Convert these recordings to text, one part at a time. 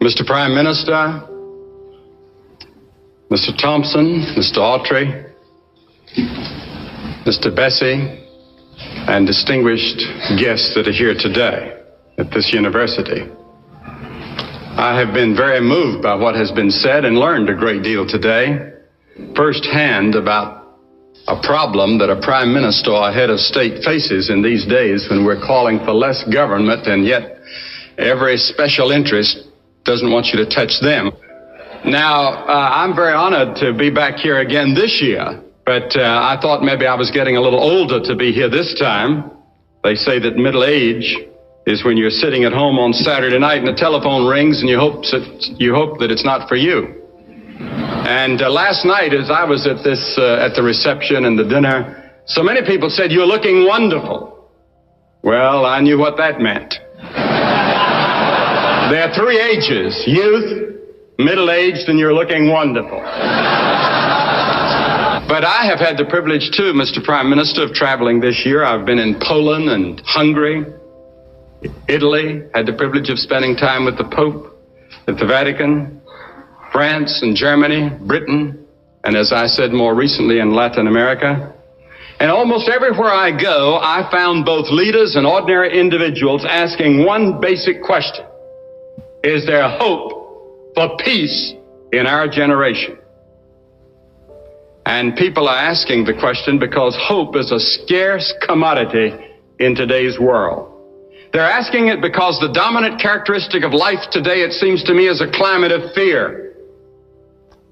Mr. Prime Minister, Mr. Thompson, Mr. Autry, Mr. Bessie, and distinguished guests that are here today at this university. I have been very moved by what has been said and learned a great deal today, firsthand about a problem that a prime minister or head of state faces in these days when we're calling for less government, and yet every special interest doesn't want you to touch them. Now, I'm very honored to be back here again this year, but I thought maybe I was getting a little older to be here this time. They say that middle age is when you're sitting at home on Saturday night and the telephone rings and you hope that it's not for you. And last night, as I was at the reception and the dinner, so many people said, "You're looking wonderful." Well, I knew what that meant. There are three ages: youth, middle-aged, and you're looking wonderful. But I have had the privilege too, Mr. Prime Minister, of traveling this year. I've been in Poland and Hungary, Italy, had the privilege of spending time with the Pope at the Vatican, France and Germany, Britain, and as I said more recently in Latin America. And almost everywhere I go, I found both leaders and ordinary individuals asking one basic question: is there hope for peace in our generation? And people are asking the question because hope is a scarce commodity in today's world. They're asking it because the dominant characteristic of life today, it seems to me, is a climate of fear.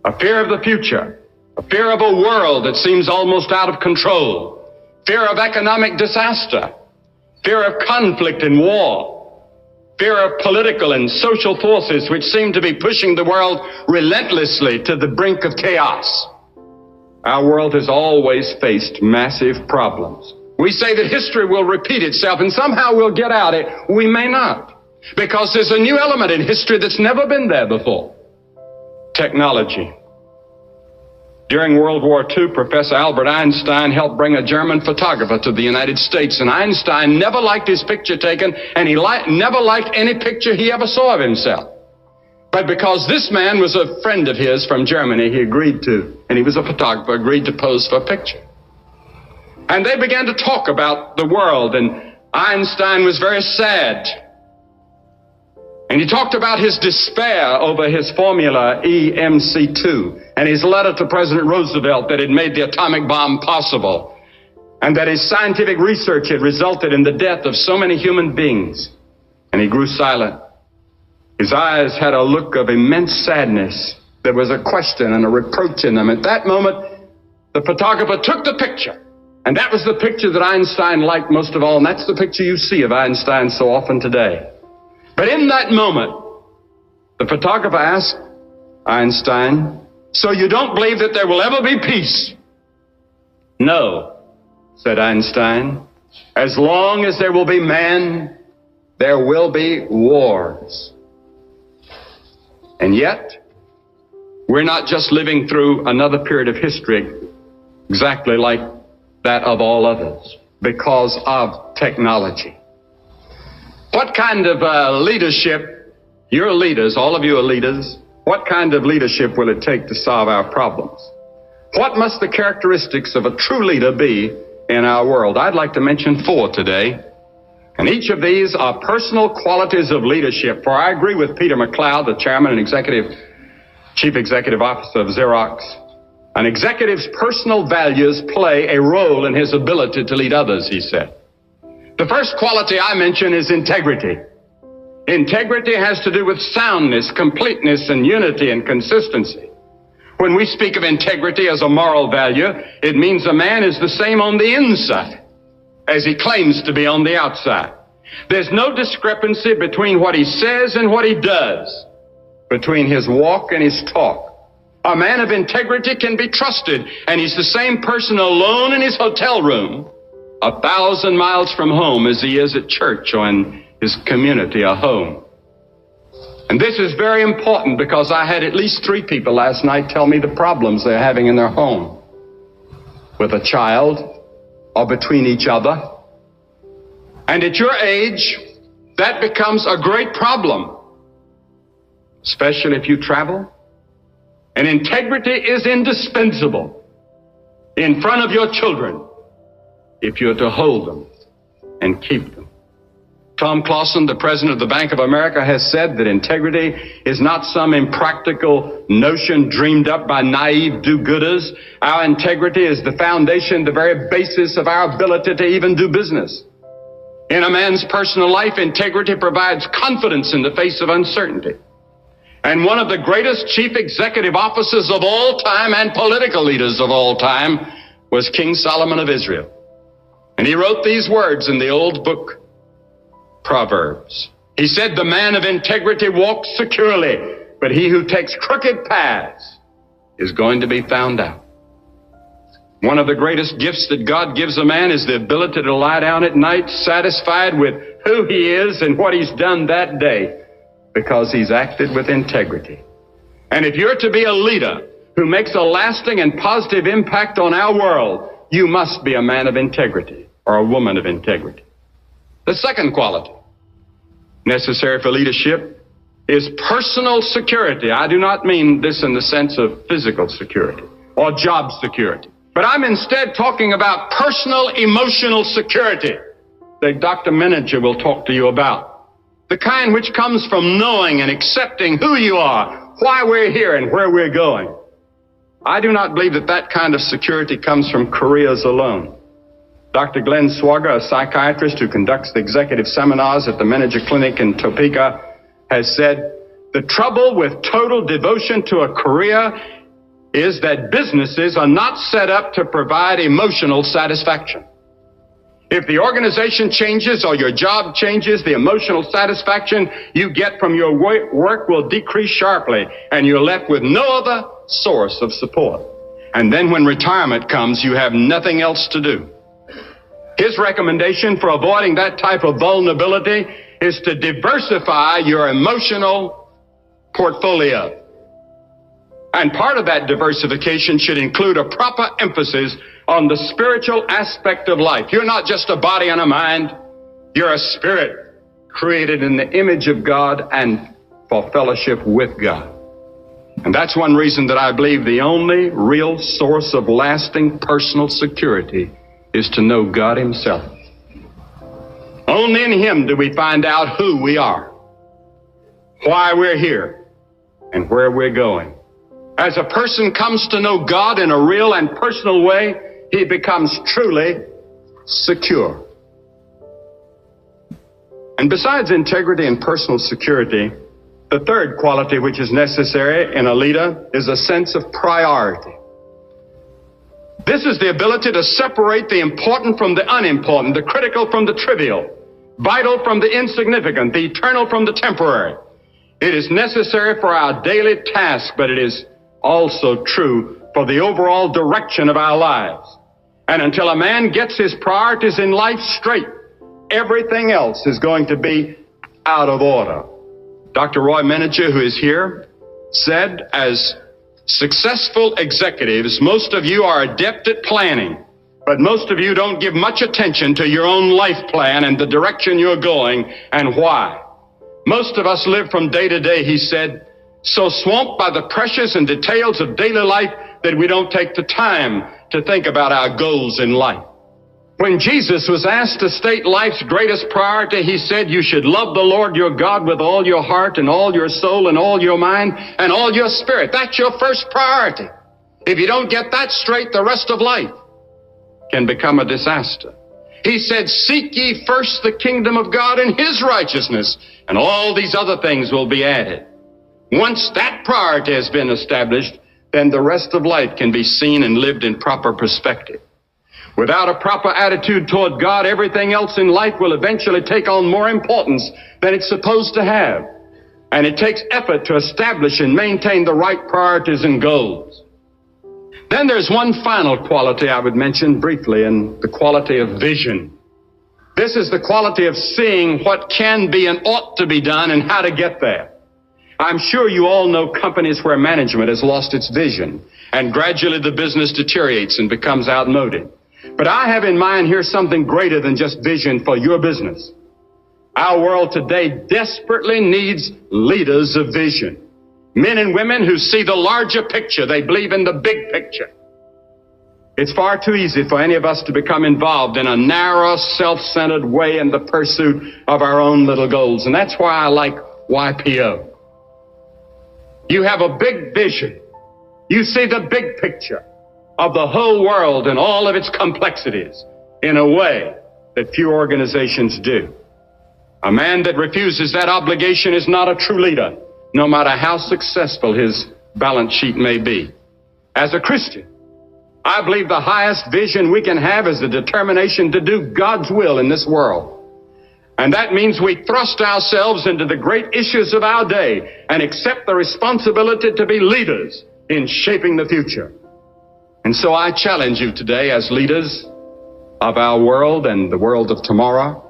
A fear of the future, a fear of a world that seems almost out of control, fear of economic disaster, fear of conflict and war, fear of political and social forces which seem to be pushing the world relentlessly to the brink of chaos. Our world has always faced massive problems. We say that history will repeat itself and somehow we'll get out it. We may not, because there's a new element in history that's never been there before: technology. During World War II, Professor Albert Einstein helped bring a German photographer to the United States, and Einstein never liked his picture taken, and he never liked any picture he ever saw of himself. But because this man was a friend of his from Germany, he agreed to, and he was a photographer, agreed to pose for a picture. And they began to talk about the world, and Einstein was very sad. And he talked about his despair over his formula EMC2 and his letter to President Roosevelt that had made the atomic bomb possible, and that his scientific research had resulted in the death of so many human beings. And he grew silent. His eyes had a look of immense sadness. There was a question and a reproach in them. At that moment, the photographer took the picture. And that was the picture that Einstein liked most of all. And that's the picture you see of Einstein so often today. But in that moment, the photographer asked Einstein, "So you don't believe that there will ever be peace?" "No," said Einstein. "As long as there will be man, there will be wars." And yet, we're not just living through another period of history exactly like that of all others because of technology. What kind of leadership, you're leaders, all of you are leaders, what kind of leadership will it take to solve our problems? What must the characteristics of a true leader be in our world? I'd like to mention 4 today. And each of these are personal qualities of leadership. For I agree with Peter McLeod, the chairman and chief executive officer of Xerox. An executive's personal values play a role in his ability to lead others, he said. The first quality I mention is integrity. Integrity has to do with soundness, completeness, and unity and consistency. When we speak of integrity as a moral value, it means a man is the same on the inside as he claims to be on the outside. There's no discrepancy between what he says and what he does, between his walk and his talk. A man of integrity can be trusted, and he's the same person alone in his hotel room 1,000 miles from home as he is at church or in his community or home. And this is very important because I had at least 3 people last night tell me the problems they're having in their home with a child or between each other. And at your age, that becomes a great problem. especially if you travel. And integrity is indispensable in front of your children if you're to hold them and keep them. Tom Clausen, the president of the Bank of America, has said that integrity is not some impractical notion dreamed up by naive do-gooders. Our integrity is the foundation, the very basis of our ability to even do business. In a man's personal life, integrity provides confidence in the face of uncertainty. And one of the greatest chief executive officers of all time and political leaders of all time was King Solomon of Israel. And he wrote these words in the old book, Proverbs. He said, the man of integrity walks securely, but he who takes crooked paths is going to be found out. One of the greatest gifts that God gives a man is the ability to lie down at night satisfied with who he is and what he's done that day, because he's acted with integrity. And if you're to be a leader who makes a lasting and positive impact on our world, you must be a man of integrity or a woman of integrity. The second quality necessary for leadership is personal security. I do not mean this in the sense of physical security or job security, but I'm instead talking about personal emotional security that Dr. Menninger will talk to you about. The kind which comes from knowing and accepting who you are, why we're here, and where we're going. I do not believe that that kind of security comes from careers alone. Dr. Glenn Swager, a psychiatrist who conducts the executive seminars at the Menninger Clinic in Topeka, has said, the trouble with total devotion to a career is that businesses are not set up to provide emotional satisfaction. If the organization changes or your job changes, the emotional satisfaction you get from your work will decrease sharply, and you're left with no other source of support. And then when retirement comes, you have nothing else to do. His recommendation for avoiding that type of vulnerability is to diversify your emotional portfolio. And part of that diversification should include a proper emphasis on the spiritual aspect of life. You're not just a body and a mind. You're a spirit created in the image of God and for fellowship with God. And that's one reason that I believe the only real source of lasting personal security is to know God himself. Only in him do we find out who we are, why we're here, and where we're going. As a person comes to know God in a real and personal way, he becomes truly secure. And besides integrity and personal security, the third quality which is necessary in a leader is a sense of priority. This is the ability to separate the important from the unimportant, the critical from the trivial, vital from the insignificant, the eternal from the temporary. It is necessary for our daily task, but it is also true for the overall direction of our lives. And until a man gets his priorities in life straight, everything else is going to be out of order. Dr. Roy Menninger, who is here, said, as successful executives, most of you are adept at planning, but most of you don't give much attention to your own life plan and the direction you're going and why. Most of us live from day to day, he said, so swamped by the pressures and details of daily life that we don't take the time to think about our goals in life. When Jesus was asked to state life's greatest priority, he said, you should love the Lord your God with all your heart and all your soul and all your mind and all your spirit. That's your first priority. If you don't get that straight, the rest of life can become a disaster. He said, seek ye first the kingdom of God and his righteousness, and all these other things will be added. Once that priority has been established, then the rest of life can be seen and lived in proper perspective. Without a proper attitude toward God, everything else in life will eventually take on more importance than it's supposed to have. And it takes effort to establish and maintain the right priorities and goals. Then there's one final quality I would mention briefly, and the quality of vision. This is the quality of seeing what can be and ought to be done and how to get there. I'm sure you all know companies where management has lost its vision, and gradually the business deteriorates and becomes outmoded. But I have in mind here something greater than just vision for your business. Our world today desperately needs leaders of vision. Men and women who see the larger picture. They believe in the big picture. It's far too easy for any of us to become involved in a narrow, self-centered way in the pursuit of our own little goals. And that's why I like YPO. You have a big vision. You see the big picture of the whole world and all of its complexities in a way that few organizations do. A man that refuses that obligation is not a true leader, no matter how successful his balance sheet may be. As a Christian, I believe the highest vision we can have is the determination to do God's will in this world. And that means we thrust ourselves into the great issues of our day and accept the responsibility to be leaders in shaping the future. And so I challenge you today as leaders of our world and the world of tomorrow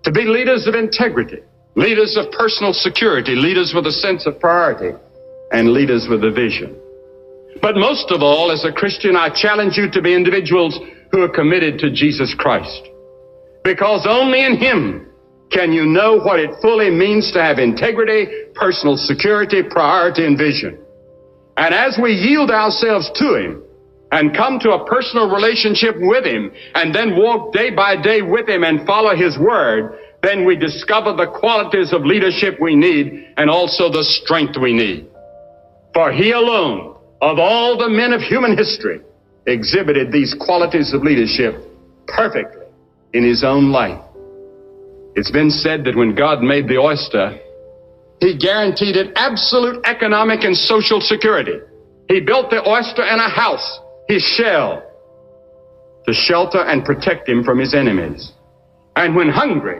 to be leaders of integrity, leaders of personal security, leaders with a sense of priority, and leaders with a vision. But most of all, as a Christian, I challenge you to be individuals who are committed to Jesus Christ. Because only in Him can you know what it fully means to have integrity, personal security, priority, and vision. And as we yield ourselves to Him and come to a personal relationship with Him and then walk day by day with Him and follow His Word, then we discover the qualities of leadership we need and also the strength we need. For He alone, of all the men of human history, exhibited these qualities of leadership perfectly in His own life. It's been said that when God made the oyster, He guaranteed it absolute economic and social security. He built the oyster in a house, his shell, to shelter and protect him from his enemies. And when hungry,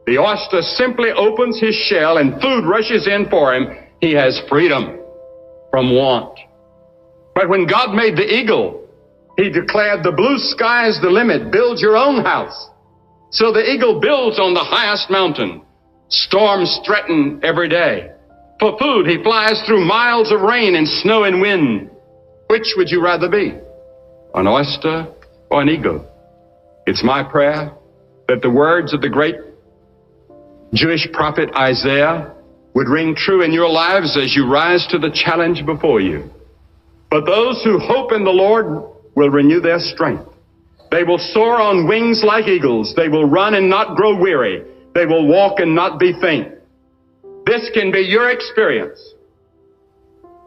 the oyster simply opens his shell and food rushes in for him. He has freedom from want. But when God made the eagle, He declared the blue sky is the limit. Build your own house. So the eagle builds on the highest mountain. Storms threaten every day. For food, he flies through miles of rain and snow and wind. Which would you rather be, an oyster or an eagle? It's my prayer that the words of the great Jewish prophet Isaiah would ring true in your lives as you rise to the challenge before you. But those who hope in the Lord will renew their strength. They will soar on wings like eagles. They will run and not grow weary. They will walk and not be faint. This can be your experience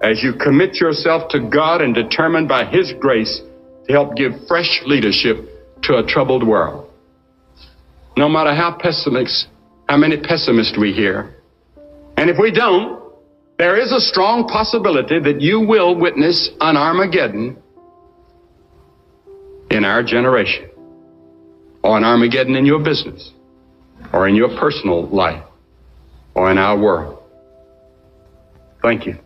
as you commit yourself to God and determined by His grace to help give fresh leadership to a troubled world. No matter how many pessimists we hear. And if we don't, there is a strong possibility that you will witness an Armageddon in our generation, or an Armageddon in your business, or in your personal life, or in our world. Thank you.